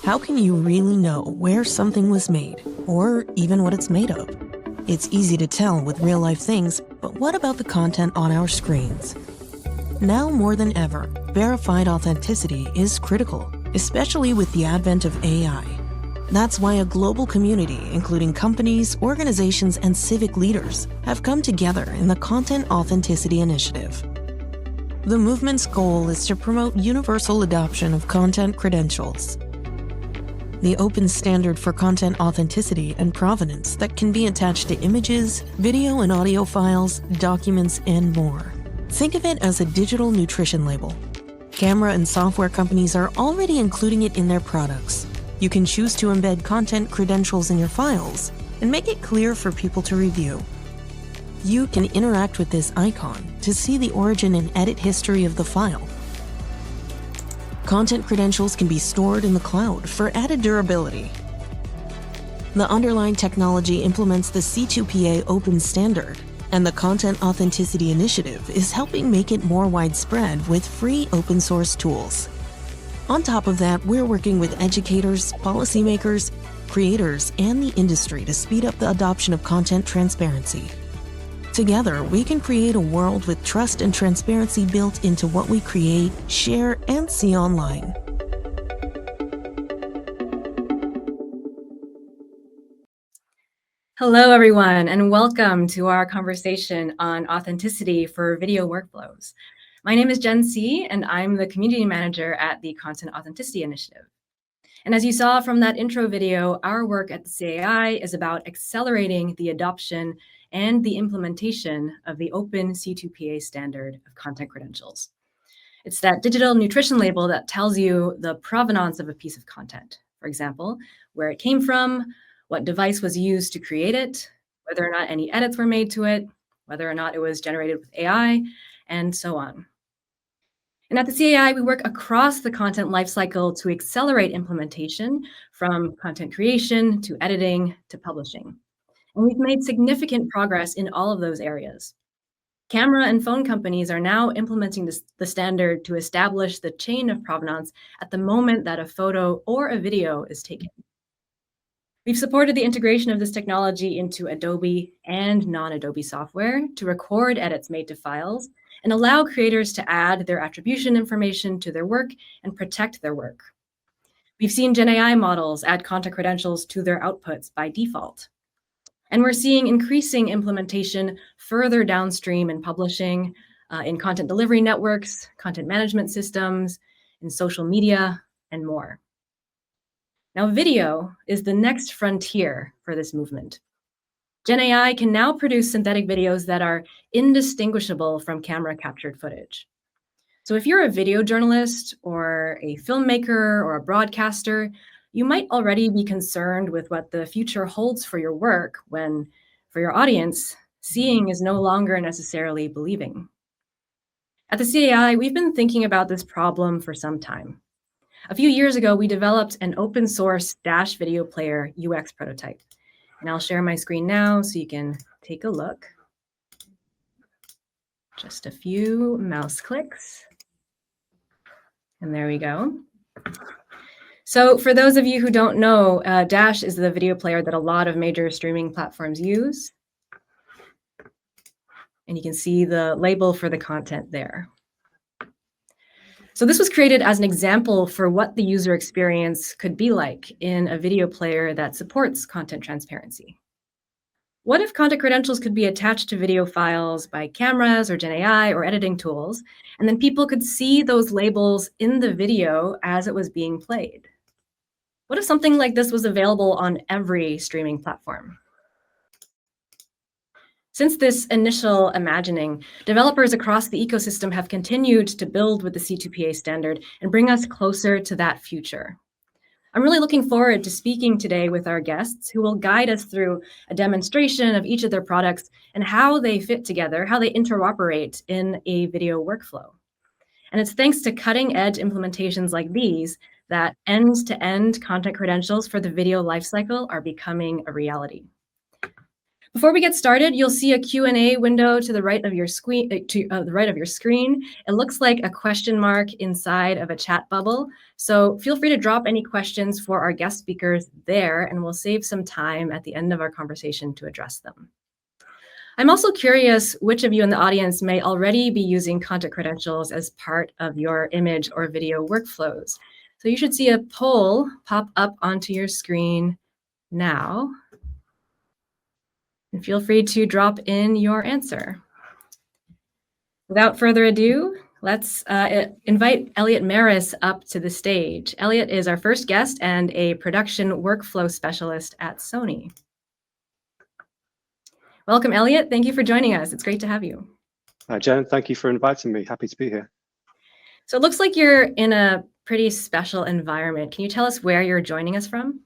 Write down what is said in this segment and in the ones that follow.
How can you really know where something was made, or even what it's made of? It's easy to tell with real-life things, but what about the content on our screens? Now more than ever, verified authenticity is critical, especially with the advent of AI. That's why a global community, including companies, organizations, and civic leaders, have come together in the Content Authenticity Initiative. The movement's goal is to promote universal adoption of content credentials, the open standard for content authenticity and provenance that can be attached to images, video and audio files, documents, and more. Think of it as a digital nutrition label. Camera and software companies are already including it in their products. You can choose to embed content credentials in your files and make it clear for people to review. You can interact with this icon to see the origin and edit history of the file. Content credentials can be stored in the cloud for added durability. The underlying technology implements the C2PA open standard, and the Content Authenticity Initiative is helping make it more widespread with free open source tools. On top of that, we're working with educators, policymakers, creators, and the industry to speed up the adoption of content transparency. Together, we can create a world with trust and transparency built into what we create, share, and see online. Hello, everyone, and welcome to our conversation on authenticity for video workflows. My name is Jen Tse, and I'm the community manager at the Content Authenticity Initiative. And as you saw from that intro video, our work at the CAI is about accelerating the adoption and the implementation of the open C2PA standard of content credentials. It's that digital nutrition label that tells you the provenance of a piece of content. For example, where it came from, what device was used to create it, whether or not any edits were made to it, whether or not it was generated with AI, and so on. And at the CAI, we work across the content lifecycle to accelerate implementation from content creation to editing to publishing. And we've made significant progress in all of those areas. Camera and phone companies are now implementing the standard to establish the chain of provenance at the moment that a photo or a video is taken. We've supported the integration of this technology into Adobe and non-Adobe software to record edits made to files and allow creators to add their attribution information to their work and protect their work. We've seen Gen AI models add content credentials to their outputs by default. And we're seeing increasing implementation further downstream in publishing, in content delivery networks, content management systems, in social media, and more. Now, video is the next frontier for this movement. Gen AI can now produce synthetic videos that are indistinguishable from camera-captured footage. So if you're a video journalist or a filmmaker or a broadcaster, you might already be concerned with what the future holds for your work when, for your audience, seeing is no longer necessarily believing. At the CAI, we've been thinking about this problem for some time. A few years ago, we developed an open source Dash video player UX prototype. And I'll share my screen now so you can take a look. Just a few mouse clicks. And there we go. So for those of you who don't know, Dash is the video player that a lot of major streaming platforms use. And you can see the label for the content there. So this was created as an example for what the user experience could be like in a video player that supports content transparency. What if content credentials could be attached to video files by cameras or Gen AI or editing tools, and then people could see those labels in the video as it was being played? What if something like this was available on every streaming platform? Since this initial imagining, developers across the ecosystem have continued to build with the C2PA standard and bring us closer to that future. I'm really looking forward to speaking today with our guests who will guide us through a demonstration of each of their products and how they fit together, how they interoperate in a video workflow. And it's thanks to cutting-edge implementations like these that end-to-end content credentials for the video lifecycle are becoming a reality. Before we get started, you'll see a Q&A window to the right of your screen. It looks like a question mark inside of a chat bubble. So feel free to drop any questions for our guest speakers there, and we'll save some time at the end of our conversation to address them. I'm also curious which of you in the audience may already be using content credentials as part of your image or video workflows. So you should see a poll pop up onto your screen now. And feel free to drop in your answer. Without further ado, let's invite Elliot Marris up to the stage. Elliot is our first guest and a production workflow specialist at Sony. Welcome, Elliot. Thank you for joining us. It's great to have you. Hi, Jen. Thank you for inviting me. Happy to be here. So it looks like you're in a pretty special environment. Can you tell us where you're joining us from?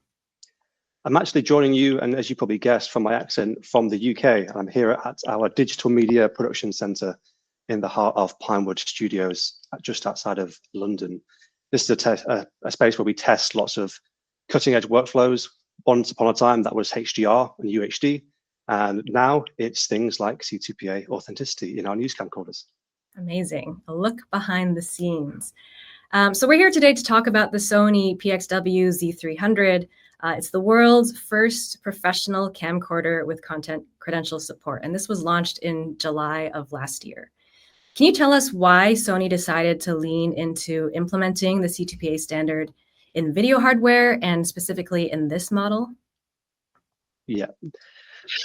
I'm actually joining you, and as you probably guessed from my accent, from the UK. I'm here at our Digital Media Production Centre in the heart of Pinewood Studios, just outside of London. This is a space where we test lots of cutting-edge workflows. Once upon a time, that was HDR and UHD, and now it's things like C2PA authenticity in our news camcorders. Amazing. A look behind the scenes. So we're here today to talk about the Sony PXW Z300. It's the world's first professional camcorder with content credential support, and this was launched in July of last year. Can you tell us why Sony decided to lean into implementing the C2PA standard in video hardware and specifically in this model? Yeah,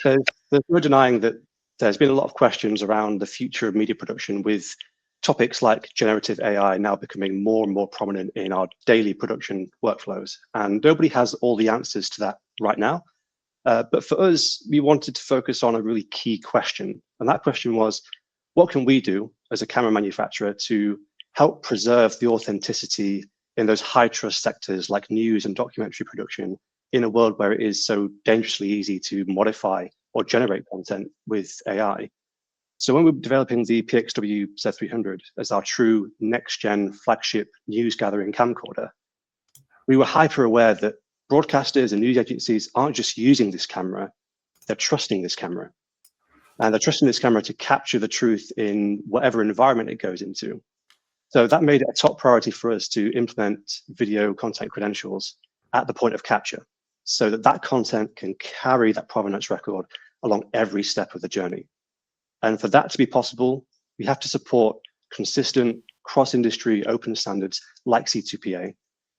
there's no denying that there's been a lot of questions around the future of media production, with topics like generative AI now becoming more and more prominent in our daily production workflows. And nobody has all the answers to that right now. But for us, we wanted to focus on a really key question. And that question was, what can we do as a camera manufacturer to help preserve the authenticity in those high trust sectors like news and documentary production in a world where it is so dangerously easy to modify or generate content with AI? So when we were developing the PXW Z300 as our true next-gen flagship news gathering camcorder, we were hyper aware that broadcasters and news agencies aren't just using this camera, they're trusting this camera. And they're trusting this camera to capture the truth in whatever environment it goes into. So that made it a top priority for us to implement video content credentials at the point of capture, so that that content can carry that provenance record along every step of the journey. And for that to be possible, we have to support consistent cross-industry open standards like C2PA.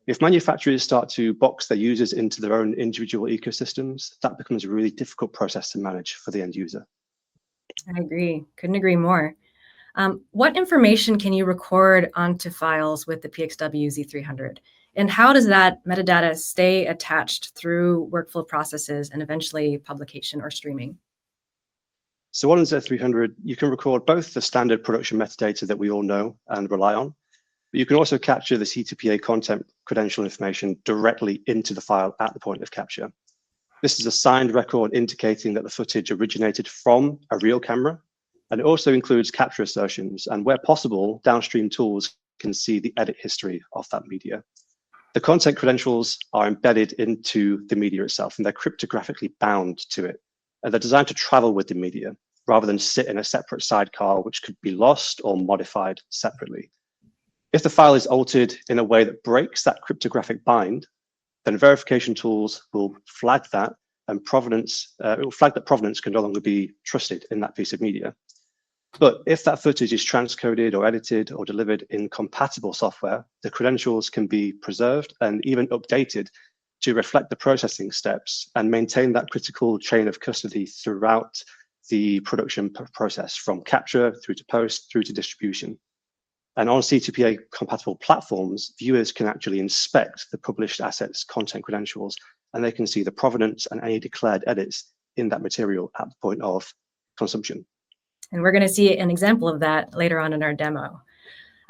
If manufacturers start to box their users into their own individual ecosystems, that becomes a really difficult process to manage for the end user. I agree. Couldn't agree more. What information can you record onto files with the PXW Z300? And how does that metadata stay attached through workflow processes and eventually publication or streaming? So on the Z300, you can record both the standard production metadata that we all know and rely on, but you can also capture the C2PA content credential information directly into the file at the point of capture. This is a signed record indicating that the footage originated from a real camera, and it also includes capture assertions, and where possible, downstream tools can see the edit history of that media. The content credentials are embedded into the media itself, and they're cryptographically bound to it. And they're designed to travel with the media rather than sit in a separate sidecar, which could be lost or modified separately. If the file is altered in a way that breaks that cryptographic bind, then verification tools will flag that, and it will flag that provenance can no longer be trusted in that piece of media. But if that footage is transcoded or edited or delivered in compatible software, the credentials can be preserved and even updated to reflect the processing steps and maintain that critical chain of custody throughout the production process, from capture through to post through to distribution. And on C2PA compatible platforms, viewers can actually inspect the published assets content credentials, and they can see the provenance and any declared edits in that material at the point of consumption. And we're going to see an example of that later on in our demo.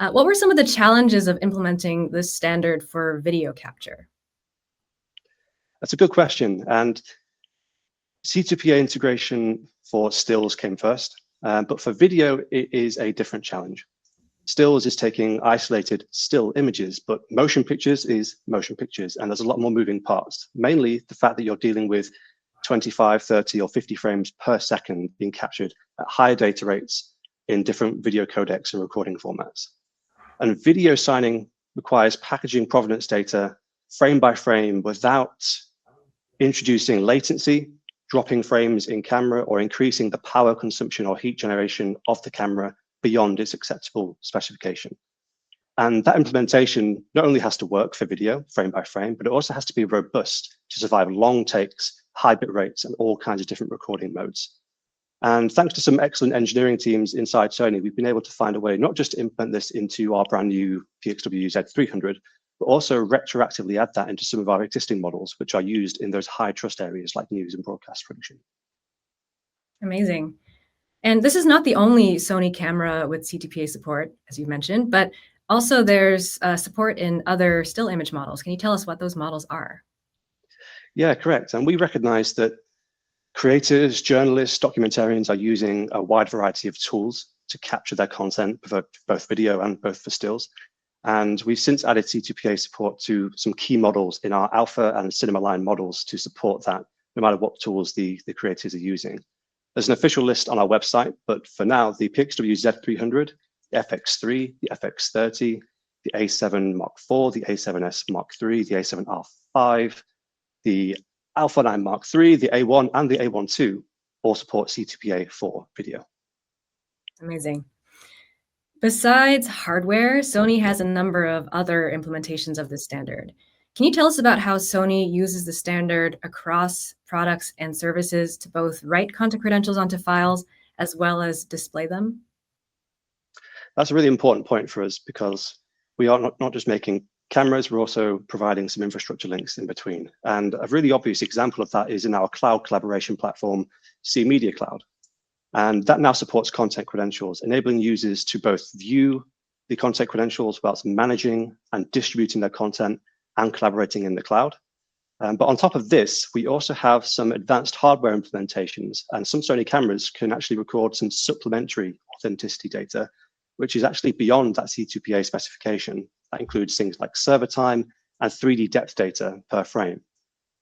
What were some of the challenges of implementing this standard for video capture? That's a good question. And C2PA integration for stills came first, but for video, it is a different challenge. Stills is taking isolated still images, but motion pictures is motion pictures, and there's a lot more moving parts, mainly the fact that you're dealing with 25, 30, or 50 frames per second being captured at higher data rates in different video codecs and recording formats. And video signing requires packaging provenance data frame by frame without introducing latency, dropping frames in camera, or increasing the power consumption or heat generation of the camera beyond its acceptable specification. And that implementation not only has to work for video frame by frame, but it also has to be robust to survive long takes, high bit rates, and all kinds of different recording modes. And thanks to some excellent engineering teams inside Sony, we've been able to find a way not just to implement this into our brand new PXW Z300, but also retroactively add that into some of our existing models, which are used in those high trust areas like news and broadcast production. Amazing. And this is not the only Sony camera with C2PA support, as you mentioned, but also there's support in other still image models. Can you tell us what those models are? Yeah, correct. And we recognize that creators, journalists, documentarians are using a wide variety of tools to capture their content, for both video and both for stills. And we've since added C2PA support to some key models in our Alpha and Cinema Line models to support that, no matter what tools the creators are using. There's an official list on our website, but for now, the PXW Z300, the FX3, the FX30, the A7 Mark IV, the A7S Mark III, the A7R5, the Alpha 9 Mark III, the A1, and the A1 II all support C2PA for video. Amazing. Besides hardware, Sony has a number of other implementations of this standard. Can you tell us about how Sony uses the standard across products and services to both write content credentials onto files as well as display them? That's a really important point for us because we are not just making cameras, we're also providing some infrastructure links in between. And a really obvious example of that is in our cloud collaboration platform, C Media Cloud. And that now supports content credentials, enabling users to both view the content credentials whilst managing and distributing their content and collaborating in the cloud. But on top of this, we also have some advanced hardware implementations, and some Sony cameras can actually record some supplementary authenticity data, which is actually beyond that C2PA specification. That includes things like server time and 3D depth data per frame.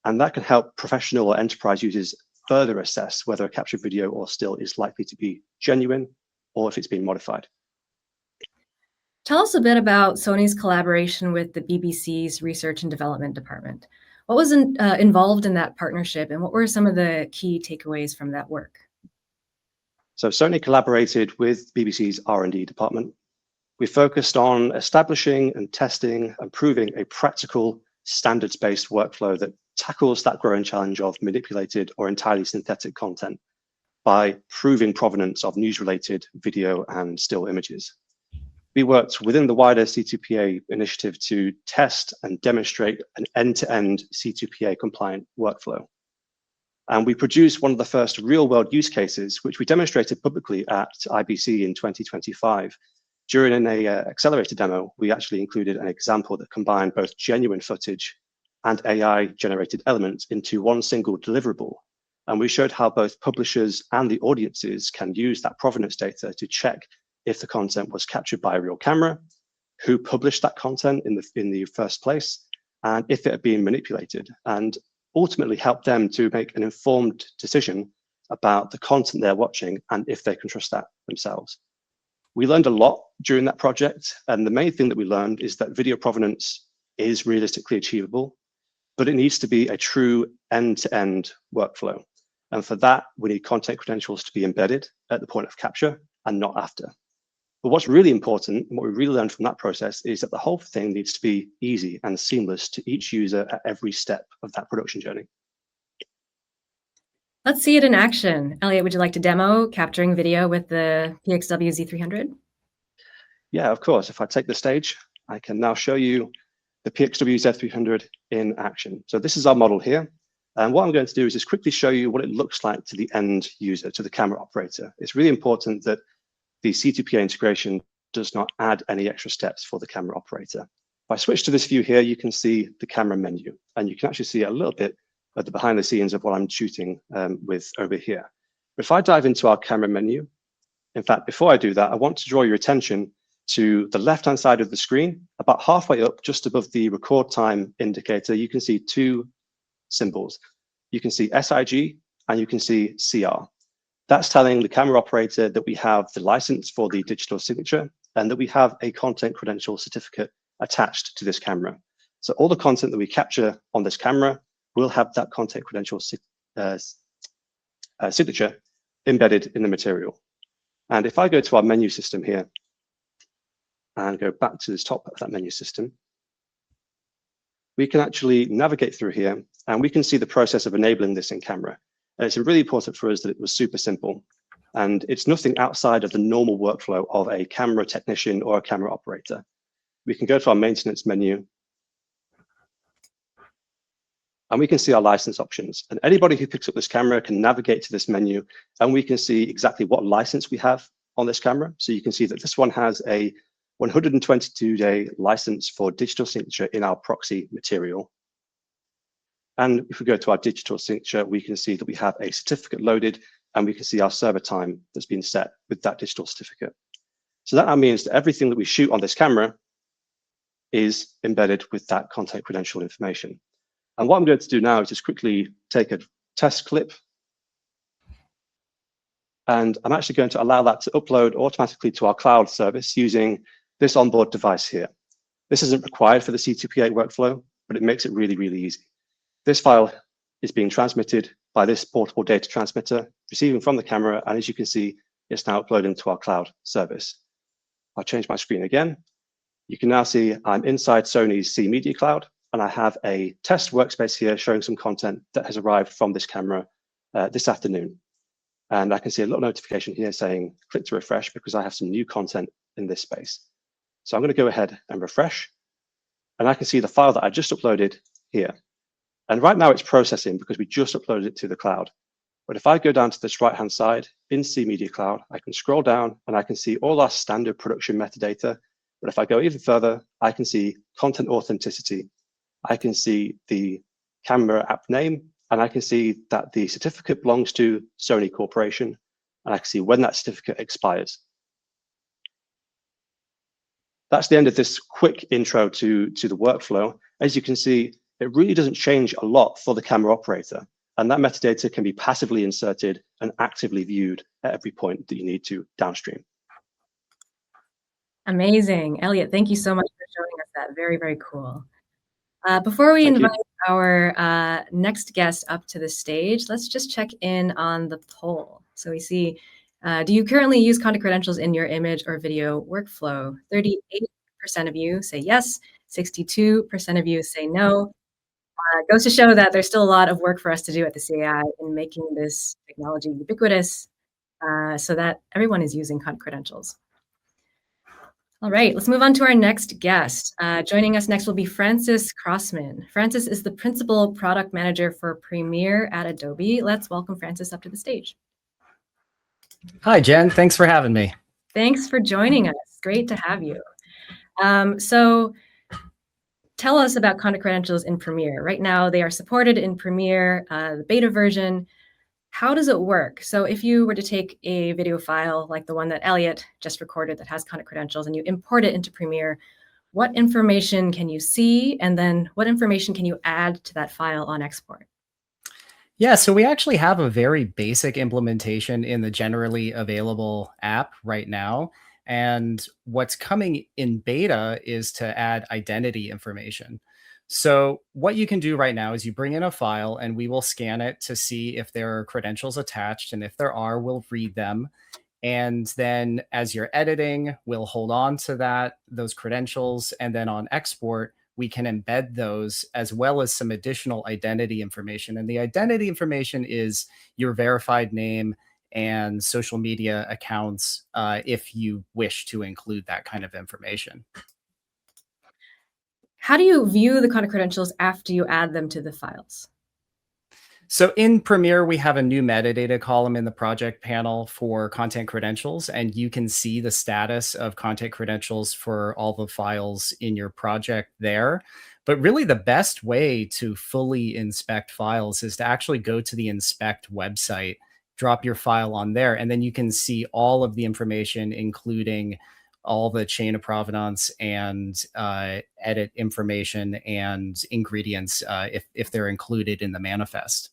And that can help professional or enterprise users further assess whether a captured video or still is likely to be genuine or if it's been modified. Tell us a bit about Sony's collaboration with the BBC's Research and Development Department. What was involved in that partnership, and what were some of the key takeaways from that work? So Sony collaborated with BBC's R&D department. We focused on establishing and testing and proving a practical standards-based workflow that tackles that growing challenge of manipulated or entirely synthetic content by proving provenance of news-related video and still images. We worked within the wider C2PA initiative to test and demonstrate an end-to-end C2PA compliant workflow. And we produced one of the first real-world use cases, which we demonstrated publicly at IBC in 2025. During an accelerator demo, we actually included an example that combined both genuine footage and AI-generated elements into one single deliverable. And we showed how both publishers and the audiences can use that provenance data to check if the content was captured by a real camera, who published that content in the first place, and if it had been manipulated, and ultimately help them to make an informed decision about the content they're watching and if they can trust that themselves. We learned a lot during that project, and the main thing that we learned is that video provenance is realistically achievable, but it needs to be a true end-to-end workflow. And for that, we need content credentials to be embedded at the point of capture and not after. But what's really important, and what we really learned from that process, is that the whole thing needs to be easy and seamless to each user at every step of that production journey. Let's see it in action. Elliot, would you like to demo capturing video with the PXW Z300? Yeah, of course. If I take the stage, I can now show you the PXW Z300 in action. So this is our model here. And what I'm going to do is just quickly show you what it looks like to the end user, to the camera operator. It's really important that the C2PA integration does not add any extra steps for the camera operator. If I switch to this view here, you can see the camera menu, and you can actually see a little bit of the behind the scenes of what I'm shooting with over here. If I dive into our camera menu, in fact, before I do that, I want to draw your attention to the left-hand side of the screen. About halfway up, just above the record time indicator, you can see two symbols. you can see SIG and you can see CR. That's telling the camera operator that we have the license for the digital signature and that we have a content credential certificate attached to this camera. So all the content that we capture on this camera will have that content credential signature embedded in the material. And if I go to our menu system here and go back to the top of that menu system, we can actually navigate through here and we can see the process of enabling this in camera. And it's really important for us that it was super simple. And it's nothing outside of the normal workflow of a camera technician or a camera operator. We can go to our maintenance menu and we can see our license options. And anybody who picks up this camera can navigate to this menu and we can see exactly what license we have on this camera. So you can see that this one has a 122-day license for digital signature in our proxy material. And if we go to our digital signature, we can see that we have a certificate loaded and we can see our server time that's been set with that digital certificate. So that now means that everything that we shoot on this camera is embedded with that content credential information. And what I'm going to do now is just quickly take a test clip. And I'm actually going to allow that to upload automatically to our cloud service using this onboard device here. This isn't required for the C2PA workflow, but it makes it really, really easy. This file is being transmitted by this portable data transmitter, receiving from the camera, and as you can see, it's now uploading to our cloud service. I'll change my screen again. You can now see I'm inside Sony's C Media Cloud, and I have a test workspace here showing some content that has arrived from this camera this afternoon. And I can see a little notification here saying, click to refresh because I have some new content in this space. So I'm going to go ahead and refresh, and I can see the file that I just uploaded here. And right now it's processing because we just uploaded it to the cloud. But if I go down to this right-hand side in C Media Cloud, I can scroll down and I can see all our standard production metadata. But if I go even further, I can see content authenticity. I can see the camera app name, and I can see that the certificate belongs to Sony Corporation, and I can see when that certificate expires. That's the end of this quick intro to the workflow. As you can see, it really doesn't change a lot for the camera operator, and that metadata can be passively inserted and actively viewed at every point that you need to downstream. Amazing. Elliot, thank you so much for showing us that. Very, very cool. Before we invite our next guest up to the stage, let's just check in on the poll. So we see, do you currently use content credentials in your image or video workflow? 38% of you say yes, 62% of you say no. It goes to show that there's still a lot of work for us to do at the CAI in making this technology ubiquitous so that everyone is using content credentials. All right, let's move on to our next guest. Joining us next will be Francis Crossman. Francis is the Principal Product Manager for Premiere at Adobe. Let's welcome Francis up to the stage. Hi, Jen. Thanks for having me. Thanks for joining us. Great to have you. So tell us about content credentials in Premiere. Right now, they are supported in Premiere, the beta version. How does it work? So if you were to take a video file like the one that Elliot just recorded that has content credentials and you import it into Premiere, what information can you see? And then what information can you add to that file on export? Yeah, so we actually have a very basic implementation in the generally available app right now. And what's coming in beta is to add identity information. So what you can do right now is you bring in a file and we will scan it to see if there are credentials attached. And if there are, we'll read them. And then as you're editing, we'll hold on to those credentials. And then on export, we can embed those as well as some additional identity information. And the identity information is your verified name and social media accounts if you wish to include that kind of information. How do you view the content credentials after you add them to the files? So in Premiere, we have a new metadata column in the project panel for content credentials, and you can see the status of content credentials for all the files in your project there. But really the best way to fully inspect files is to actually go to the inspect website, drop your file on there, and then you can see all of the information, including all the chain of provenance and edit information and ingredients if they're included in the manifest.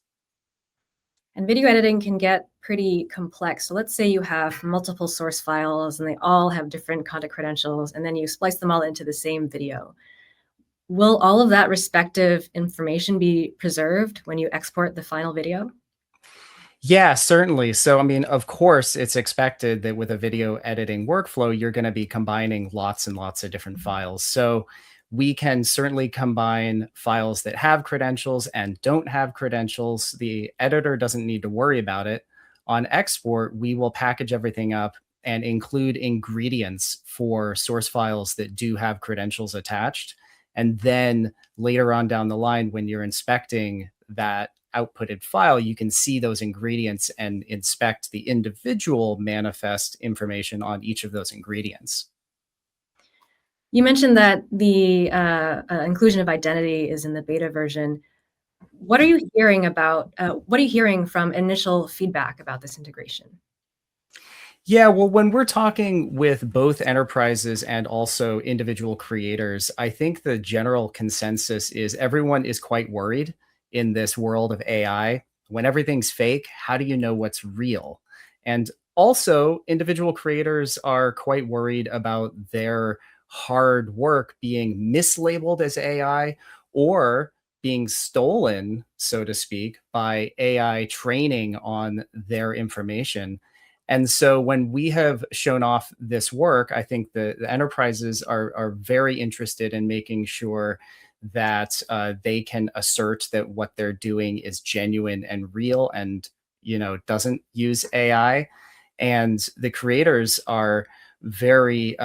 And video editing can get pretty complex. So let's say you have multiple source files and they all have different content credentials, and then you splice them all into the same video. Will all of that respective information be preserved when you export the final video? Yeah, certainly. So, I mean, of course, it's expected that with a video editing workflow, you're going to be combining lots and lots of different files. So, we can certainly combine files that have credentials and don't have credentials. The editor doesn't need to worry about it. On export, we will package everything up and include ingredients for source files that do have credentials attached. And then later on down the line, when you're inspecting that outputted file, you can see those ingredients and inspect the individual manifest information on each of those ingredients. You mentioned that the inclusion of identity is in the beta version. What are you hearing about, what are you hearing from initial feedback about this integration? Yeah, well, when we're talking with both enterprises and also individual creators, I think the general consensus is everyone is quite worried in this world of AI. When everything's fake, how do you know what's real? And also, individual creators are quite worried about their hard work being mislabeled as AI or being stolen, so to speak, by AI training on their information. And so when we have shown off this work, I think the enterprises are very interested in making sure that they can assert that what they're doing is genuine and real and doesn't use AI. And the creators are very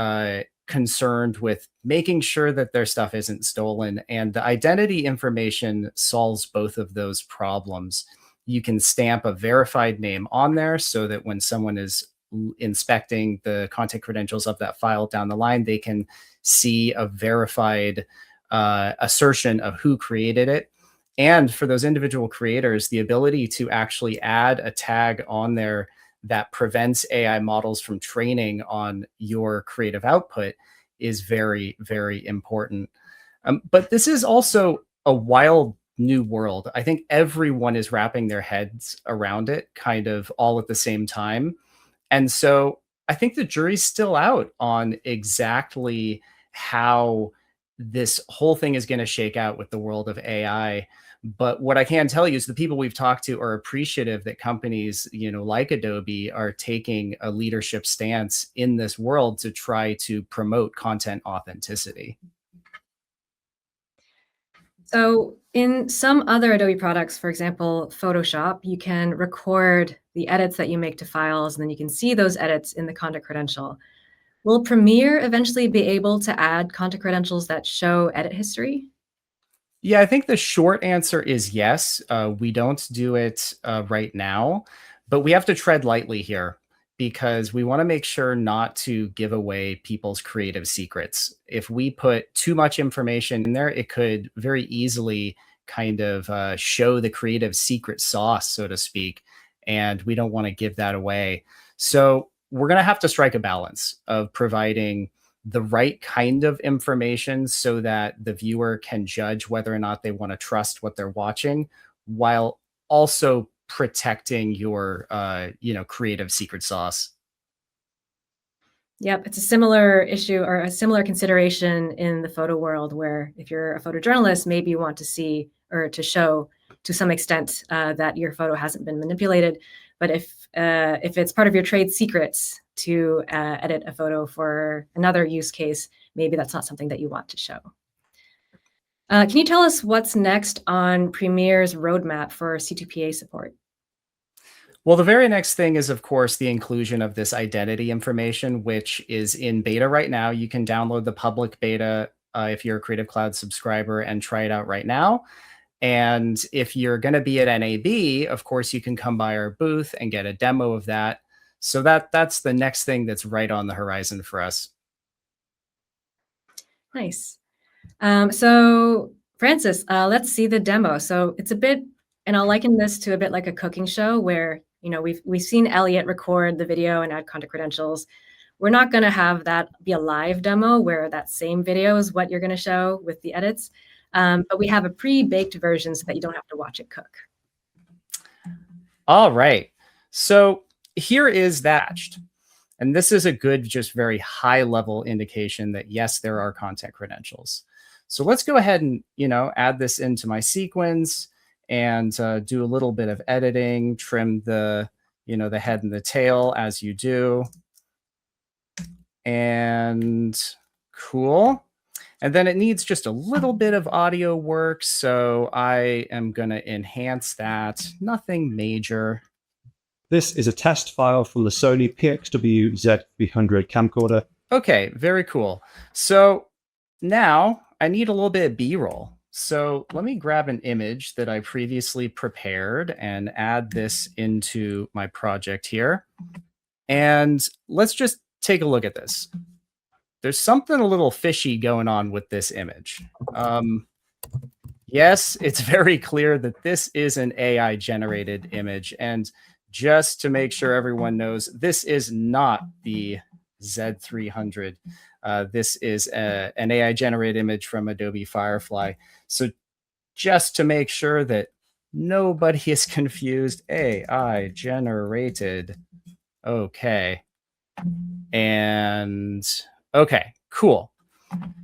concerned with making sure that their stuff isn't stolen. And the identity information solves both of those problems. You can stamp a verified name on there so that when someone is inspecting the content credentials of that file down the line, they can see a verified assertion of who created it. And for those individual creators, the ability to actually add a tag on there that prevents AI models from training on your creative output is very, very important. But this is also a wild new world. I think everyone is wrapping their heads around it kind of all at the same time. And so I think the jury's still out on exactly how this whole thing is going to shake out with the world of AI. But what I can tell you is the people we've talked to are appreciative that companies, like Adobe are taking a leadership stance in this world to try to promote content authenticity. So in some other Adobe products, for example, Photoshop, you can record the edits that you make to files, and then you can see those edits in the content credential. Will Premiere eventually be able to add content credentials that show edit history? Yeah, I think the short answer is yes. We don't do it right now, but we have to tread lightly here because we want to make sure not to give away people's creative secrets. If we put too much information in there, it could very easily kind of show the creative secret sauce, so to speak, and we don't want to give that away. So we're going to have to strike a balance of providing the right kind of information so that the viewer can judge whether or not they want to trust what they're watching while also protecting your creative secret sauce. Yep, it's a similar issue or a similar consideration in the photo world where if you're a photojournalist, maybe you want to see or to show to some extent that your photo hasn't been manipulated. But if it's part of your trade secrets to edit a photo for another use case, maybe that's not something that you want to show. Can you tell us what's next on Premiere's roadmap for C2PA support? Well, the very next thing is, of course, the inclusion of this identity information, which is in beta right now. You can download the public beta if you're a Creative Cloud subscriber and try it out right now. And if you're going to be at NAB, of course, you can come by our booth and get a demo of that. So that's the next thing that's right on the horizon for us. Nice. So Francis, let's see the demo. So it's a bit, and I'll liken this to a bit like a cooking show where, we've seen Elliot record the video and add content credentials. We're not going to have that be a live demo where that same video is what you're going to show with the edits. But we have a pre-baked version so that you don't have to watch it cook. All right. So here is that. And this is a good, just very high level indication that yes, there are content credentials. So let's go ahead and, add this into my sequence and do a little bit of editing, trim the, the head and the tail as you do. And cool. And then it needs just a little bit of audio work. So I am going to enhance that. Nothing major. This is a test file from the Sony PXW Z300 camcorder. Okay, very cool. So now I need a little bit of B-roll. So let me grab an image that I previously prepared and add this into my project here. And let's just take a look at this. There's something a little fishy going on with this image. Yes, it's very clear that this is an AI generated image. And just to make sure everyone knows, this is not the Z300. This is an AI generated image from Adobe Firefly. So just to make sure that nobody is confused, AI generated. Okay. And okay, cool.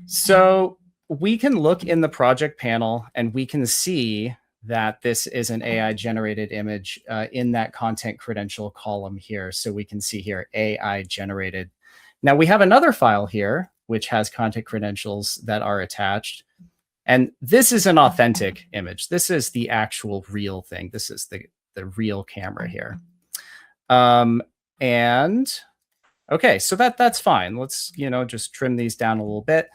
So we can look in the project panel and we can see that this is an AI generated image in that content credential column here. So we can see here AI generated. Now we have another file here, which has content credentials that are attached. And this is an authentic image. This is the actual real thing. This is the real camera here. And okay, so that's fine. Let's, just trim these down a little bit.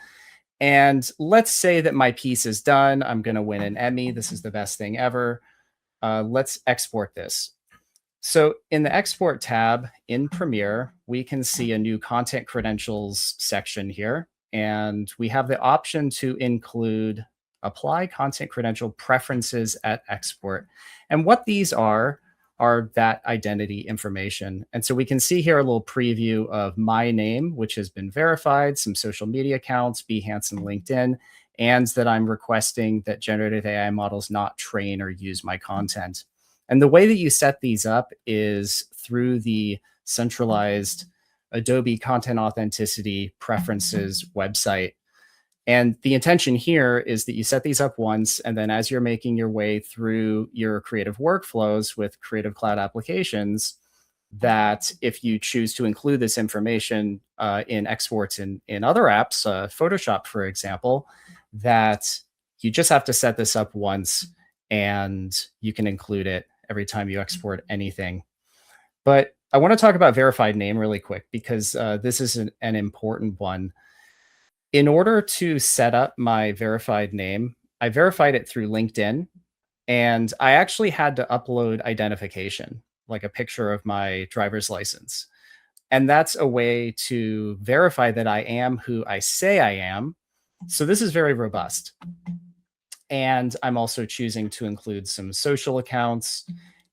And let's say that my piece is done. I'm going to win an Emmy. This is the best thing ever. Let's export this. So in the export tab in Premiere, we can see a new content credentials section here. And we have the option to include apply content credential preferences at export. And what these are that identity information. And so we can see here a little preview of my name, which has been verified, some social media accounts, Behance and LinkedIn, and that I'm requesting that generative AI models not train or use my content. And the way that you set these up is through the centralized Adobe Content Authenticity Preferences website. And the intention here is that you set these up once, and then as you're making your way through your creative workflows with Creative Cloud applications, that if you choose to include this information in exports in other apps, Photoshop, for example, that you just have to set this up once and you can include it every time you export anything. But I want to talk about verified name really quick because this is an important one. In order to set up my verified name, I verified it through LinkedIn, and I actually had to upload identification, like a picture of my driver's license. And that's a way to verify that I am who I say I am. So this is very robust. And I'm also choosing to include some social accounts.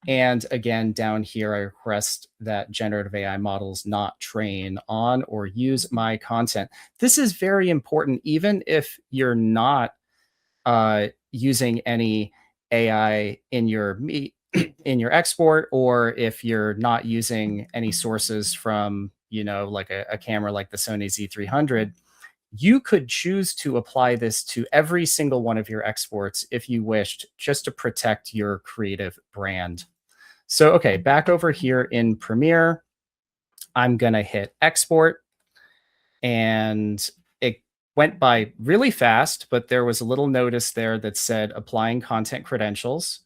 And again, down here, I request that generative AI models not train on or use my content. This is very important, even if you're not using any AI in your in your export, or if you're not using any sources from, like a camera like the Sony Z300. You could choose to apply this to every single one of your exports if you wished, just to protect your creative brand. So, okay, back over here in Premiere, I'm going to hit export, and it went by really fast, but there was a little notice there that said applying content credentials.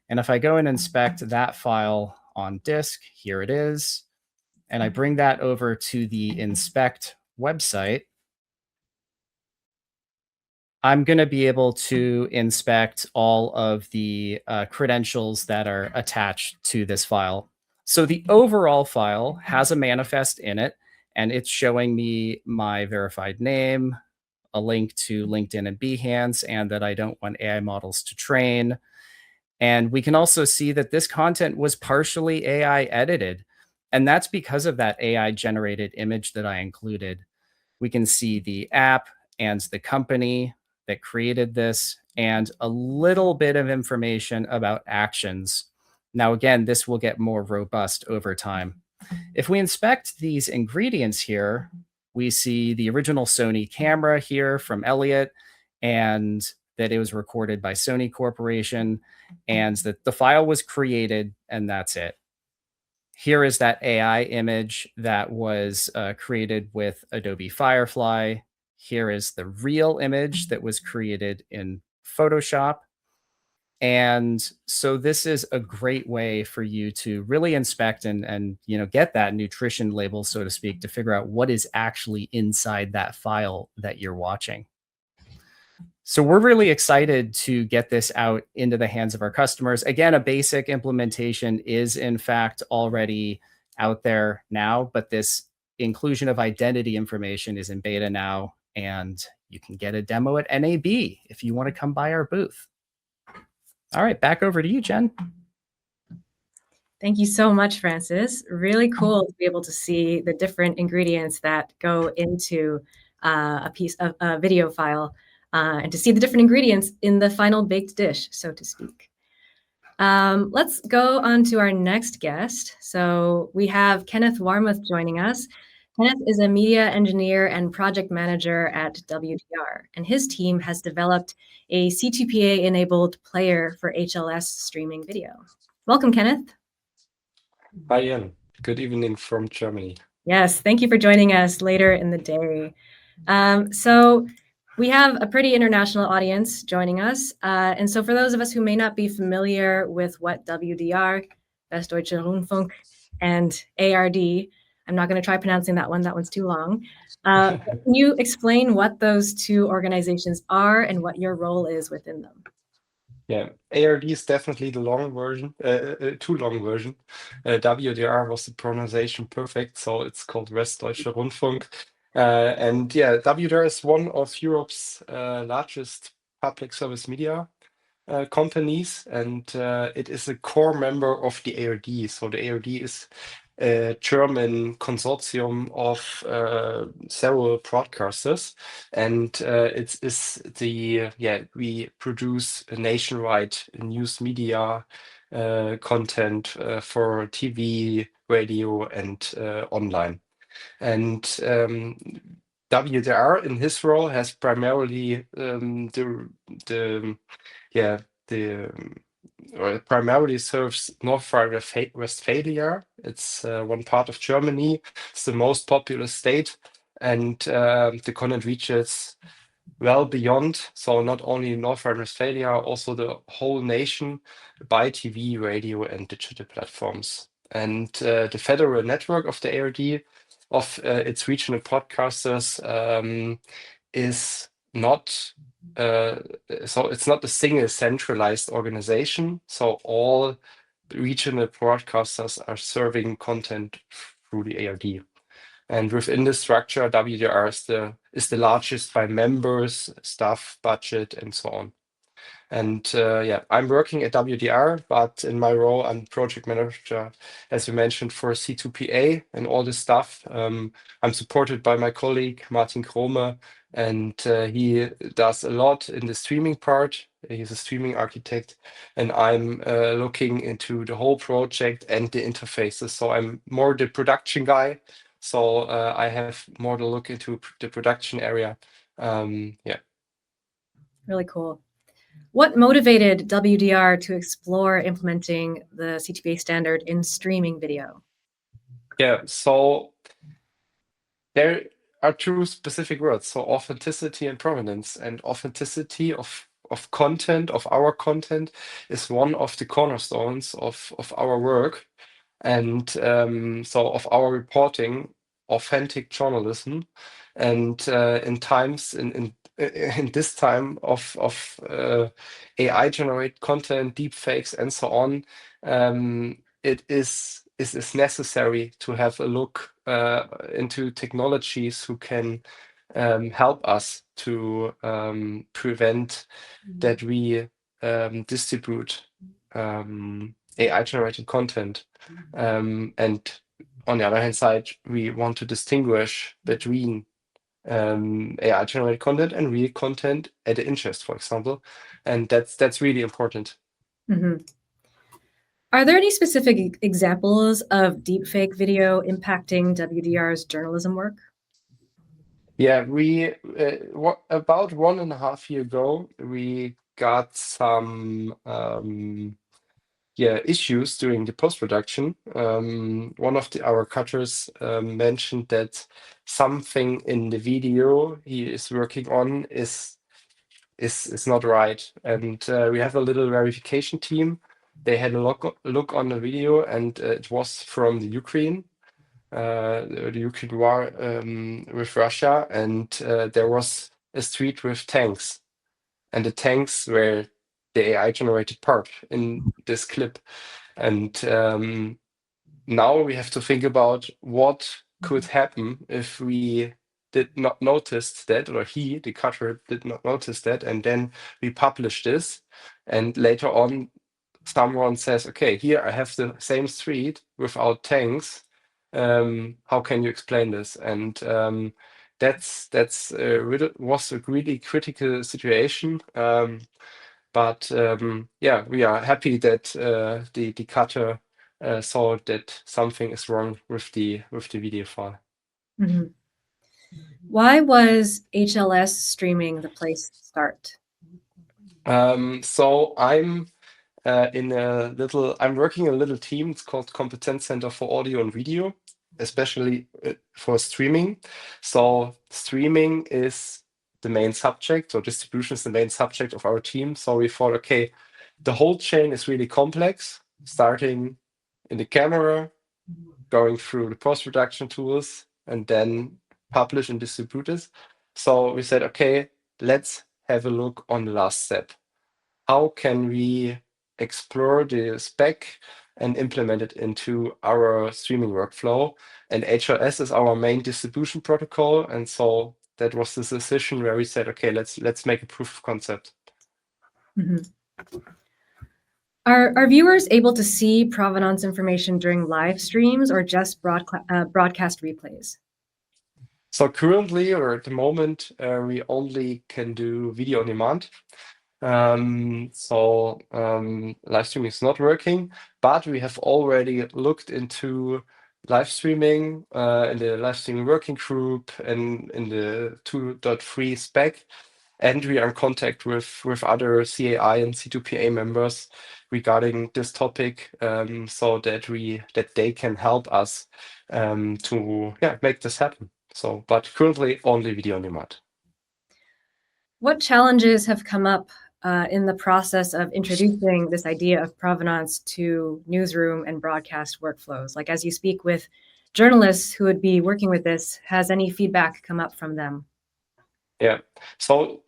And if I go and inspect that file on disk, here it is, and I bring that over to the inspect website, I'm going to be able to inspect all of the credentials that are attached to this file. So the overall file has a manifest in it, and it's showing me my verified name, a link to LinkedIn and Behance, and that I don't want AI models to train. And we can also see that this content was partially AI edited. And that's because of that AI generated image that I included. We can see the app and the company that created this, and a little bit of information about actions. Now, again, this will get more robust over time. If we inspect these ingredients here, we see the original Sony camera here from Elliot, and that it was recorded by Sony Corporation, and that the file was created, and that's it. Here is that AI image that was created with Adobe Firefly. Here is the real image that was created in Photoshop. And so this is a great way for you to really inspect and get that nutrition label, so to speak, to figure out what is actually inside that file that you're watching. So we're really excited to get this out into the hands of our customers. Again, a basic implementation is in fact already out there now, but this inclusion of identity information is in beta now, and you can get a demo at NAB if you want to come by our booth. All right, back over to you, Jen. Thank you so much, Francis. Really cool to be able to see the different ingredients that go into a piece of a video file, and to see the different ingredients in the final baked dish, so to speak. Let's go on to our next guest. So we have Kenneth Warmuth joining us. Kenneth is a media engineer and project manager at WDR, and his team has developed a C2PA-enabled player for HLS streaming video. Welcome, Kenneth. Hi, Jen. Good evening from Germany. Yes, thank you for joining us later in the day. So we have a pretty international audience joining us. And so for those of us who may not be familiar with what WDR, Westdeutsche Rundfunk, and ARD, I'm not going to try pronouncing that one. That one's too long. Can you explain what those two organizations are and what your role is within them? Yeah, ARD is definitely the long version, too long version. WDR was the pronunciation perfect, so it's called Westdeutsche Rundfunk. And yeah, WDR is one of Europe's largest public service media companies, and it is a core member of the ARD. So the ARD is a German consortium of several broadcasters, and it is we produce a nationwide news media content for TV, radio, and online. And WDR in his role has primarily primarily serves North Rhine-Westphalia. It's one part of Germany. It's the most populous state, and the content reaches well beyond. So not only North Rhine-Westphalia, also the whole nation by TV, radio, and digital platforms. And the federal network of the ARD, of its regional podcasters, is not so it's not a single centralized organization. So all regional broadcasters are serving content through the ARD. And within this structure, WDR is the largest by members, staff, budget, and so on. And I'm working at WDR, but in my role, I'm project manager, as you mentioned, for C2PA and all this stuff. I'm supported by my colleague, Martin Krome, and he does a lot in the streaming part. He's a streaming architect, and I'm looking into the whole project and the interfaces. So I'm more the production guy. So I have more to look into the production area. Really cool. What motivated WDR to explore implementing the C2PA standard in streaming video? Yeah, so there are two specific words, so authenticity and provenance. And authenticity of content, of our content, is one of the cornerstones of our work. And so of our reporting, authentic journalism. And in this time of AI generate content, deep fakes, and so on, it is necessary to have a look into technologies who can help us to prevent that we distribute AI generated content. And on the other hand side, we want to distinguish between AI generated content and real content at the interest, for example. And that's really important. Mm-hmm. Are there any specific examples of deepfake video impacting WDR's journalism work? Yeah, we about 1.5 years ago, we got some issues during the post-production. One of our cutters mentioned that something in the video he is working on is not right, and we have a little verification team. They had a look on the video, and it was from the Ukraine. The Ukraine war with Russia, and there was a street with tanks, and the tanks were the AI generated part in this clip. And now we have to think about what could happen if we did not notice that, or he, the cutter, did not notice that, and then we publish this, and later on someone says, okay, here I have the same street without tanks. How can you explain this? And that's was a really critical situation. But yeah, we are happy that the cutter saw that something is wrong with the video file. Mm-hmm. Why was HLS streaming the place to start? So I'm I'm working in a little team. It's called Competence Center for Audio and Video, especially for streaming. So streaming is the main subject, or distribution is the main subject of our team. So we thought, okay, the whole chain is really complex, starting in the camera, going through the post-production tools, and then publish and distribute it. So we said, okay, let's have a look on the last step. How can we explore the spec and implement it into our streaming workflow? And HLS is our main distribution protocol. And so that was the decision where we said, okay, let's make a proof of concept. Mm-hmm. Are viewers able to see provenance information during live streams or just broadcast replays? So currently, or at the moment, we only can do video on demand. Live streaming is not working, but we have already looked into live streaming in the live streaming working group and in the 2.3 spec, and we are in contact with other CAI and C2PA members regarding this topic, so that they can help us to make this happen. So, but currently only video on demand. What challenges have come up in the process of introducing this idea of provenance to newsroom and broadcast workflows? Like, as you speak with journalists who would be working with this, has any feedback come up from them? Yeah. So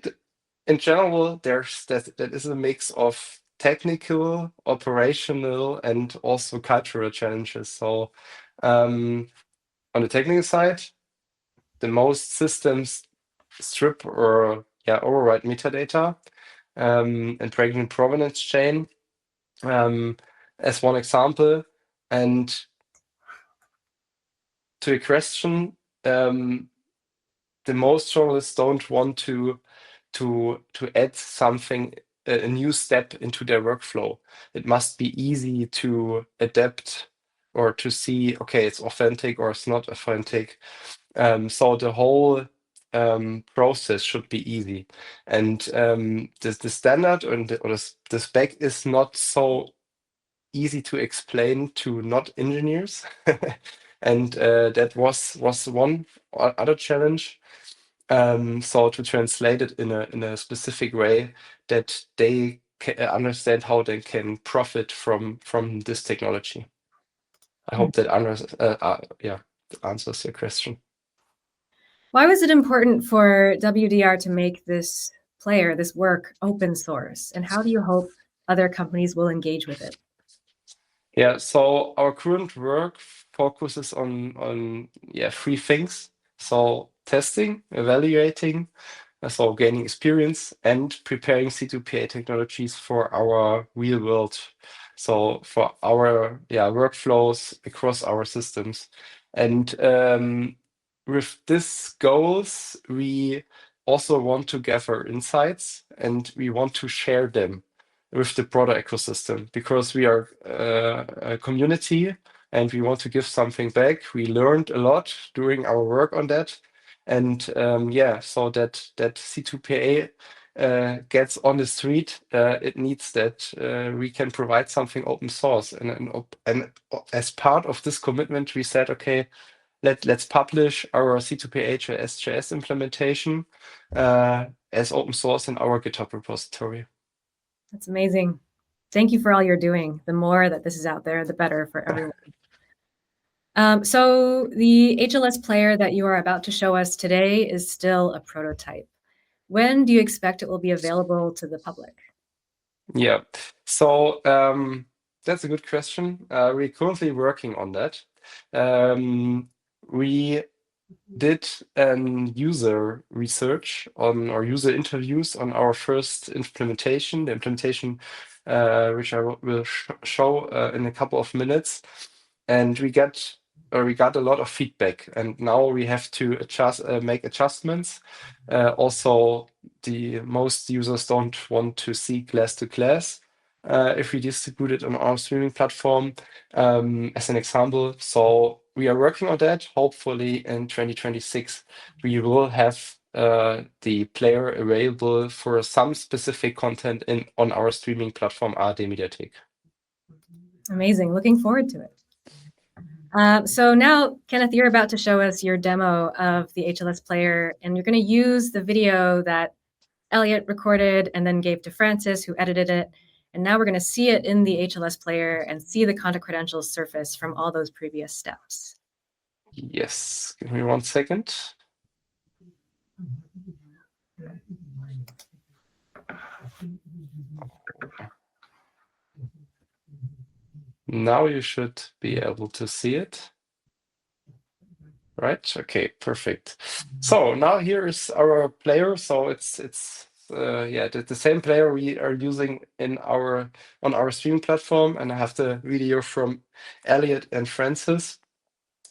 in general, that is a mix of technical, operational, and also cultural challenges. So on the technical side, the most systems strip or overwrite metadata and break in provenance chain as one example. And to a question, the most journalists don't want to add something, a new step into their workflow. It must be easy to adapt or to see, okay, it's authentic or it's not authentic. So the whole process should be easy. And the standard or the spec is not so easy to explain to not engineers. And that was one other challenge. So to translate it in a specific way that they understand how they can profit from this technology. I hope that answers your question. Why was it important for WDR to make this work, open source? And how do you hope other companies will engage with it? Yeah, so our current work focuses on three things. So testing, evaluating, so gaining experience, and preparing C2PA technologies for our real world. So for our workflows across our systems. And with these goals, we also want to gather insights and we want to share them with the broader ecosystem, because we are a community and we want to give something back. We learned a lot during our work on that. And so that C2PA gets on the street, it needs that we can provide something open source. And as part of this commitment, we said, okay, let's publish our C2PA SJS implementation as open source in our GitHub repository. That's amazing. Thank you for all you're doing. The more that this is out there, the better for everyone. So the HLS player that you are about to show us today is still a prototype. When do you expect it will be available to the public? Yeah, so that's a good question. We're currently working on that. We did user research on, or user interviews on our first implementation, the implementation which I will show in a couple of minutes. And we got a lot of feedback, and now we have to make adjustments. Also, the most users don't want to see class to class if we distribute it on our streaming platform, as an example. So we are working on that. Hopefully in 2026, we will have the player available for some specific content on our streaming platform, ARD Mediathek. Amazing. Looking forward to it. So now, Kenneth, you're about to show us your demo of the HLS player, and you're going to use the video that Elliot recorded and then gave to Francis, who edited it. And now we're going to see it in the HLS player and see the content credentials surface from all those previous steps. Yes, give me 1 second. Now you should be able to see it. Right? Okay, perfect. So now here is our player. So it's the same player we are using on our streaming platform, and I have the video from Elliot and Francis.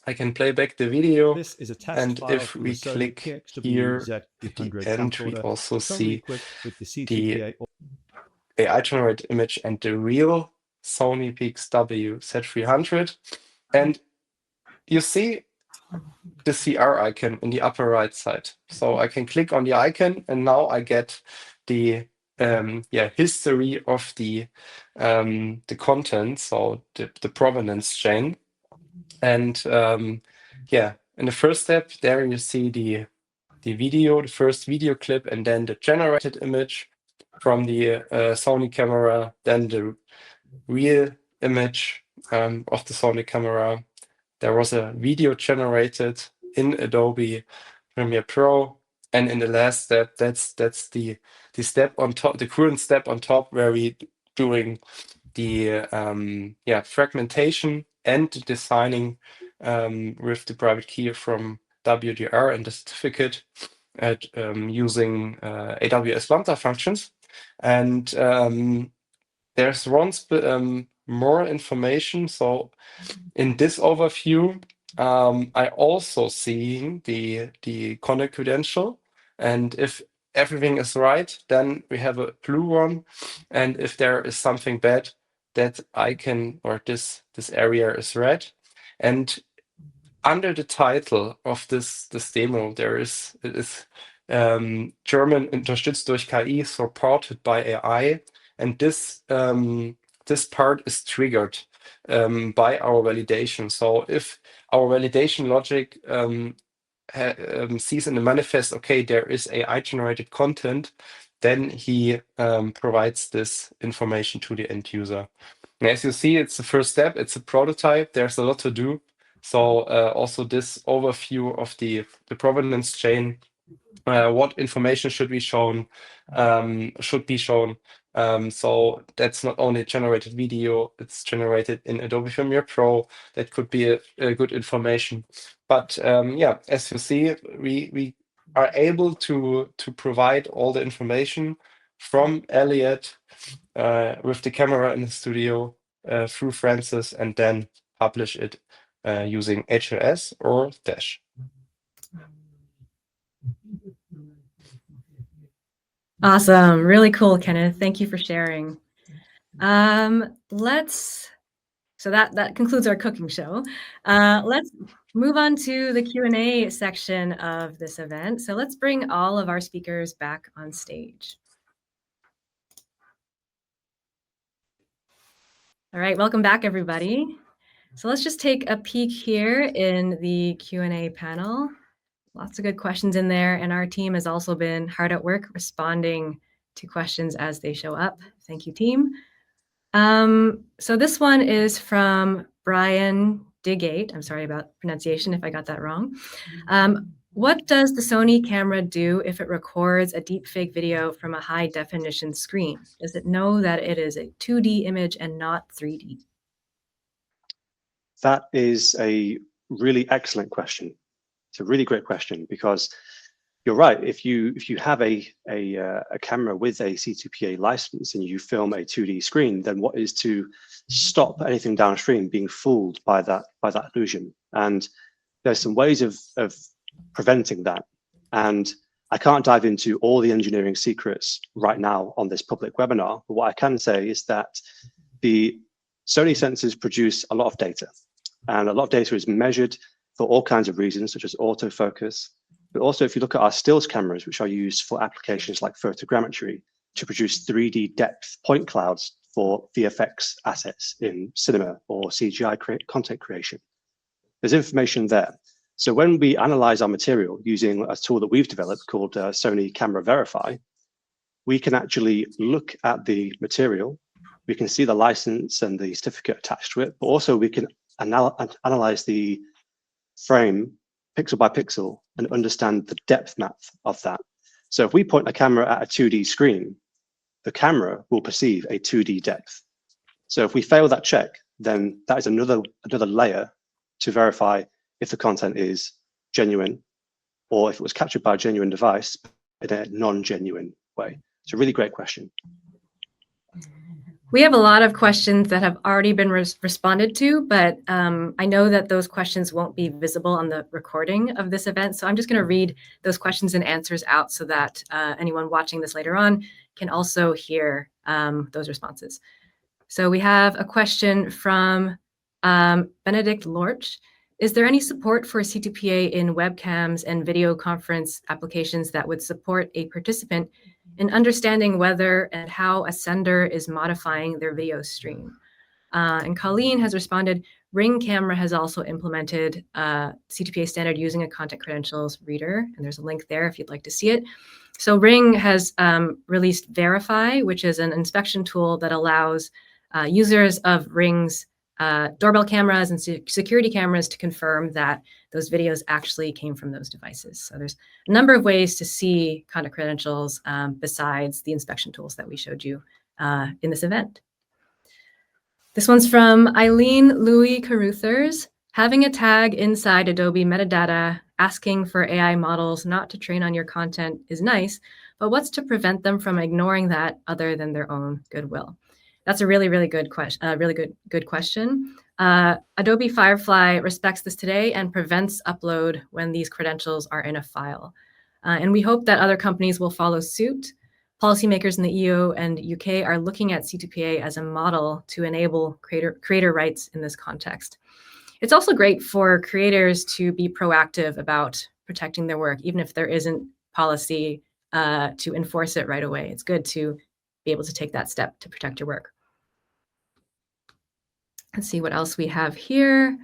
I can play back the video. This is a test And file if from we the Sony click PXW here Z200 at the end, we camcorder, also totally see equipped with the the C2PA AI generated image and the real Sony PXW Z300. And you see the CR icon in the upper right side. So I can click on the icon, and now I get the history of the content, so the provenance chain. And in the first step, there you see the video, the first video clip, and then the generated image from the Sony camera, then the real image of the Sony camera. There was a video generated in Adobe Premiere Pro, and in the last step, that's the step on top, the current step on top, where we doing the fragmentation and designing with the private key from WDR and the certificate using AWS Lambda functions. And there's more information. So in this overview, I also seeing the content credential, and if everything is right, then we have a blue one, and if there is something bad, that icon or this area is red. And under the title of this demo, it is German unterstützt durch KI, supported by AI, and this part is triggered by our validation. So if our validation logic sees in the manifest, okay, there is AI generated content, then he provides this information to the end user. And as you see, it's the first step, it's a prototype, there's a lot to do. So also this overview of the provenance chain, what information should be shown. So that's not only generated video, it's generated in Adobe Premiere Pro. That could be a good information. But as you see, we are able to provide all the information from Elliot with the camera in the studio through Francis, and then publish it using HLS or Dash. Awesome. Really cool, Kenneth. Thank you for sharing. So that concludes our cooking show. Let's move on to the Q&A section of this event. So let's bring all of our speakers back on stage. All right, welcome back, everybody. So let's just take a peek here in the Q&A panel. Lots of good questions in there, and our team has also been hard at work responding to questions as they show up. Thank you, team. So this one is from Brian Digate. I'm sorry about pronunciation if I got that wrong. What does the Sony camera do if it records a deepfake video from a high definition screen? Does it know that it is a 2D image and not 3D? That is a really excellent question. It's a really great question, because you're right. If you have a camera with a C2PA license and you film a 2D screen, then what is to stop anything downstream being fooled by that illusion? And there's some ways of preventing that. And I can't dive into all the engineering secrets right now on this public webinar, but what I can say is that the Sony sensors produce a lot of data, and a lot of data is measured for all kinds of reasons, such as autofocus. But also, if you look at our stills cameras, which are used for applications like photogrammetry to produce 3D depth point clouds for VFX assets in cinema or CGI content creation, there's information there. So when we analyze our material using a tool that we've developed called Sony Camera Verify, we can actually look at the material. We can see the license and the certificate attached to it, but also we can analyze the frame pixel by pixel and understand the depth map of that. So if we point a camera at a 2D screen, the camera will perceive a 2D depth. So if we fail that check, then that is another layer to verify if the content is genuine, or if it was captured by a genuine device in a non-genuine way. It's a really great question. We have a lot of questions that have already been responded to, but I know that those questions won't be visible on the recording of this event. So I'm just going to read those questions and answers out so that anyone watching this later on can also hear those responses. So we have a question from Benedict Lorch. Is there any support for C2PA in webcams and video conference applications that would support a participant in understanding whether and how a sender is modifying their video stream? And Colleen has responded, Ring Camera has also implemented C2PA standard using a content credentials reader, and there's a link there if you'd like to see it. So Ring has released Verify, which is an inspection tool that allows users of Ring's doorbell cameras and security cameras to confirm that those videos actually came from those devices. So there's a number of ways to see content credentials besides the inspection tools that we showed you in this event. This one's from Eileen Louis Caruthers. Having a tag inside Adobe metadata asking for AI models not to train on your content is nice, but what's to prevent them from ignoring that other than their own goodwill? That's a really, really good question. Good question. Adobe Firefly respects this today and prevents upload when these credentials are in a file. And we hope that other companies will follow suit. Policymakers in the EU and UK are looking at C2PA as a model to enable creator rights in this context. It's also great for creators to be proactive about protecting their work, even if there isn't policy to enforce it right away. It's good to be able to take that step to protect your work. Let's see what else we have here.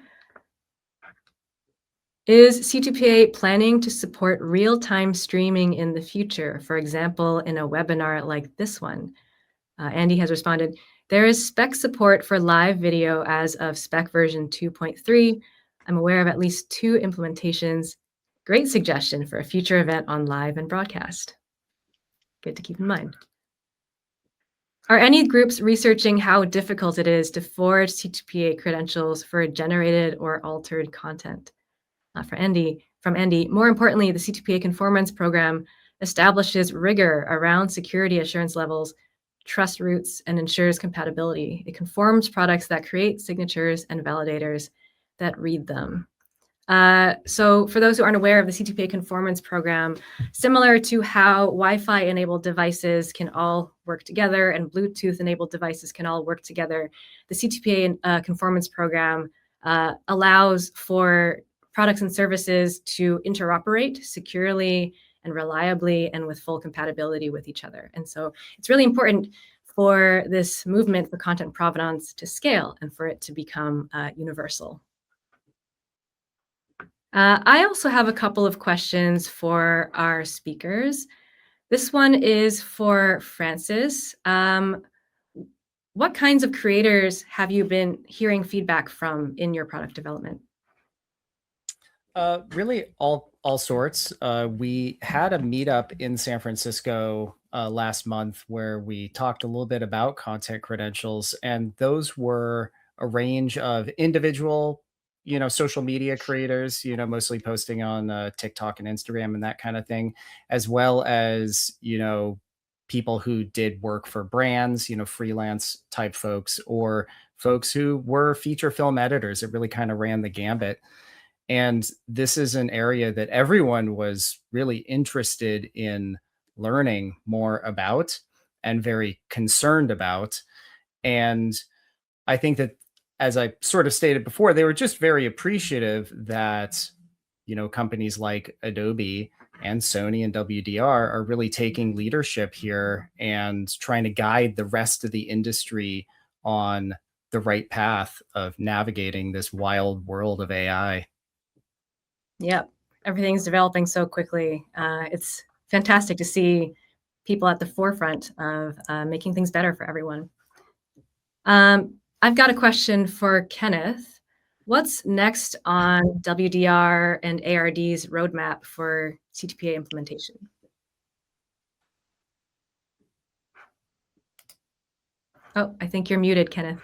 Is C2PA planning to support real-time streaming in the future? For example, in a webinar like this one? Andy has responded, there is spec support for live video as of spec version 2.3. I'm aware of at least 2 implementations. Great suggestion for a future event on live and broadcast. Good to keep in mind. Are any groups researching how difficult it is to forge C2PA credentials for generated or altered content? From Andy, more importantly, the C2PA conformance program establishes rigor around security assurance levels, trust roots, and ensures compatibility. It conforms products that create signatures and validators that read them. So for those who aren't aware of the C2PA conformance program, similar to how Wi-Fi enabled devices can all work together and Bluetooth enabled devices can all work together, the C2PA conformance program allows for products and services to interoperate securely and reliably and with full compatibility with each other. And so it's really important for this movement for content provenance to scale and for it to become universal. I also have a couple of questions for our speakers. This one is for Francis. What kinds of creators have you been hearing feedback from in your product development? Really all sorts. We had a meetup in San Francisco last month where we talked a little bit about content credentials, and those were a range of individual, social media creators, mostly posting on TikTok and Instagram and that kind of thing, as well as, people who did work for brands, freelance type folks, or folks who were feature film editors. It really kind of ran the gambit. And this is an area that everyone was really interested in learning more about and very concerned about. And I think that, as I sort of stated before, they were just very appreciative that, companies like Adobe and Sony and WDR are really taking leadership here and trying to guide the rest of the industry on the right path of navigating this wild world of AI. Yep, everything's developing so quickly. It's fantastic to see people at the forefront of making things better for everyone. I've got a question for Kenneth. What's next on WDR and ARD's roadmap for C2PA implementation? Oh, I think you're muted, Kenneth.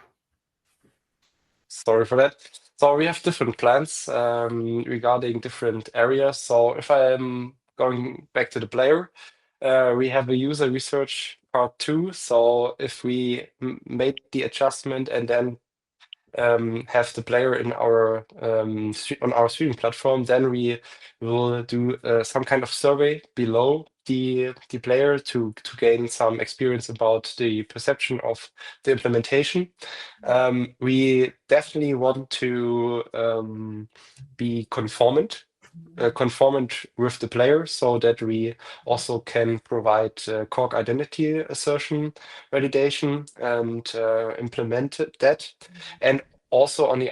Sorry for that. So we have different plans regarding different areas. So if I'm going back to the player, we have a user research part 2. So if we made the adjustment and then have the player in our on our streaming platform, then we will do some kind of survey below the player to gain some experience about the perception of the implementation. We definitely want to be conformant with the player, so that we also can provide cork identity assertion validation and implement that. And also on the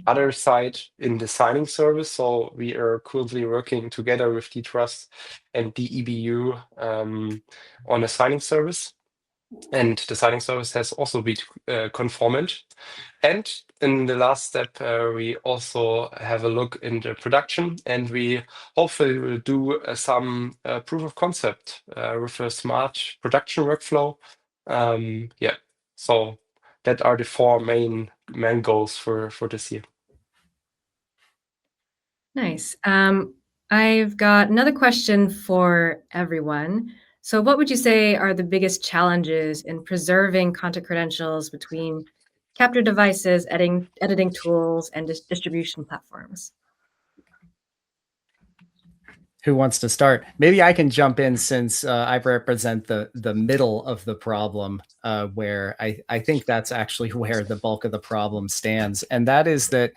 other side, in the signing service. So we are currently working together with DTrust and DEBU on a signing service. And the signing service has also been conformant. And in the last step, we also have a look in the production, and we hopefully will do some proof of concept with a smart production workflow. Yeah, so that are the 4 main goals for this year. Nice. I've got another question for everyone. So what would you say are the biggest challenges in preserving content credentials between capture devices, editing tools, and distribution platforms? Who wants to start? Maybe I can jump in, since I represent the middle of the problem, where I think that's actually where the bulk of the problem stands. And that is that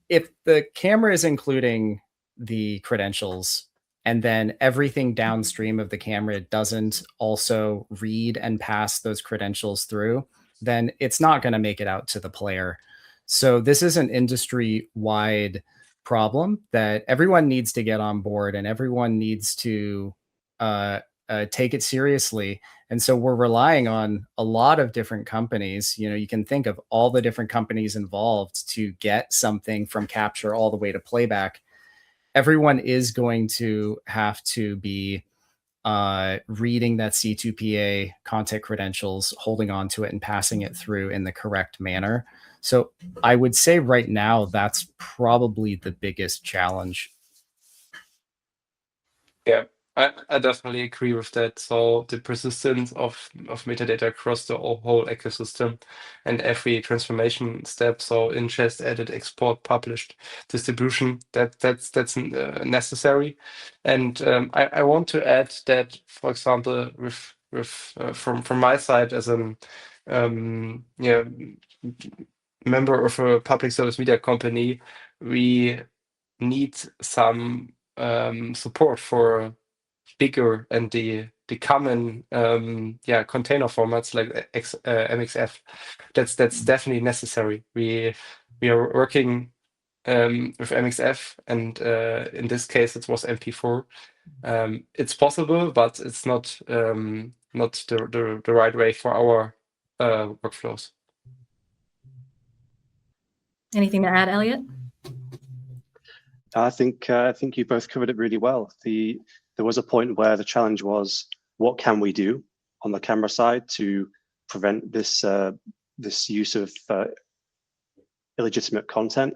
if the camera is including the credentials and then everything downstream of the camera doesn't also read and pass those credentials through, then it's not going to make it out to the player. So this is an industry-wide problem that everyone needs to get on board, and everyone needs to take it seriously. And so we're relying on a lot of different companies. You can think of all the different companies involved to get something from capture all the way to playback. Everyone is going to have to be reading that C2PA content credentials, holding on to it, and passing it through in the correct manner. So I would say right now, that's probably the biggest challenge. Yeah, I definitely agree with that. So the persistence of metadata across the whole ecosystem and every transformation step. So ingest, edit, export, published, distribution. That's necessary. And I want to add that, for example, from my side as an yeah, member of a public service media company, we need some support for bigger and the common container formats like MXF. That's definitely necessary. We are working with MXF, and in this case it was MP4. It's possible, but it's not the right way for our workflows. Anything to add, Elliot? I think you both covered it really well. There was a point where the challenge was, what can we do on the camera side to prevent this use of illegitimate content?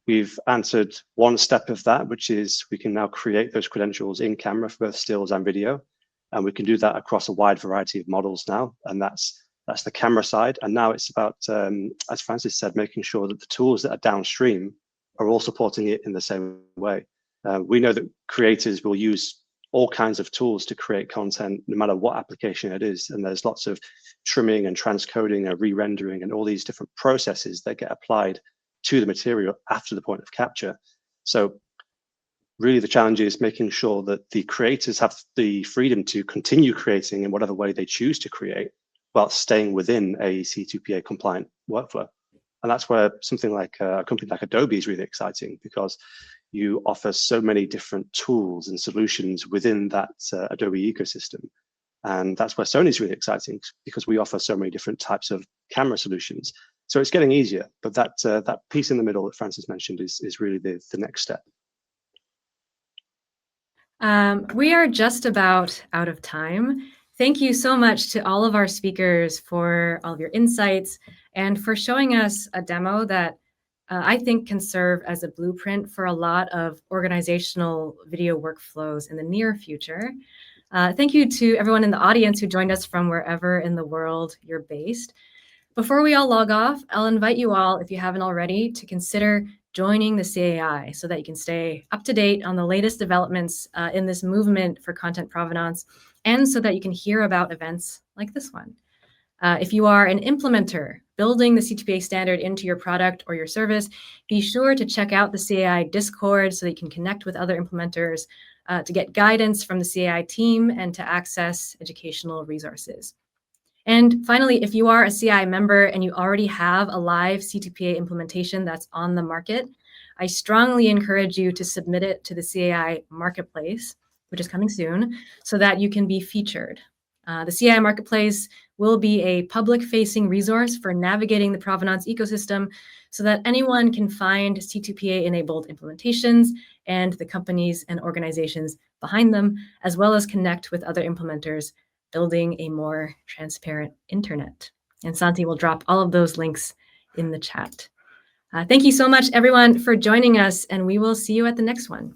We've answered one step of that, which is we can now create those credentials in camera for both stills and video, and we can do that across a wide variety of models now, and that's the camera side. And now it's about, as Francis said, making sure that the tools that are downstream are all supporting it in the same way. We know that creators will use all kinds of tools to create content, no matter what application it is. And there's lots of trimming and transcoding and re-rendering and all these different processes that get applied to the material after the point of capture. So really the challenge is making sure that the creators have the freedom to continue creating in whatever way they choose to create, while staying within a C2PA compliant workflow. And that's where something like a company like Adobe is really exciting, because you offer so many different tools and solutions within that Adobe ecosystem. And that's where Sony is really exciting, because we offer so many different types of camera solutions. So it's getting easier, but that piece in the middle that Francis mentioned is really the next step. We are just about out of time. Thank you so much to all of our speakers for all of your insights and for showing us a demo that I think can serve as a blueprint for a lot of organizational video workflows in the near future. Thank you to everyone in the audience who joined us from wherever in the world you're based. Before we all log off, I'll invite you all, if you haven't already, to consider joining the CAI so that you can stay up to date on the latest developments in this movement for content provenance, and so that you can hear about events like this one. If you are an implementer building the C2PA standard into your product or your service, be sure to check out the CAI Discord so that you can connect with other implementers, to get guidance from the CAI team, and to access educational resources. And finally, if you are a CAI member and you already have a live C2PA implementation that's on the market, I strongly encourage you to submit it to the CAI Marketplace, which is coming soon, so that you can be featured. The CAI Marketplace will be a public-facing resource for navigating the provenance ecosystem so that anyone can find C2PA-enabled implementations and the companies and organizations behind them, as well as connect with other implementers building a more transparent internet. And Santi will drop all of those links in the chat. Thank you so much, everyone, for joining us, and we will see you at the next one.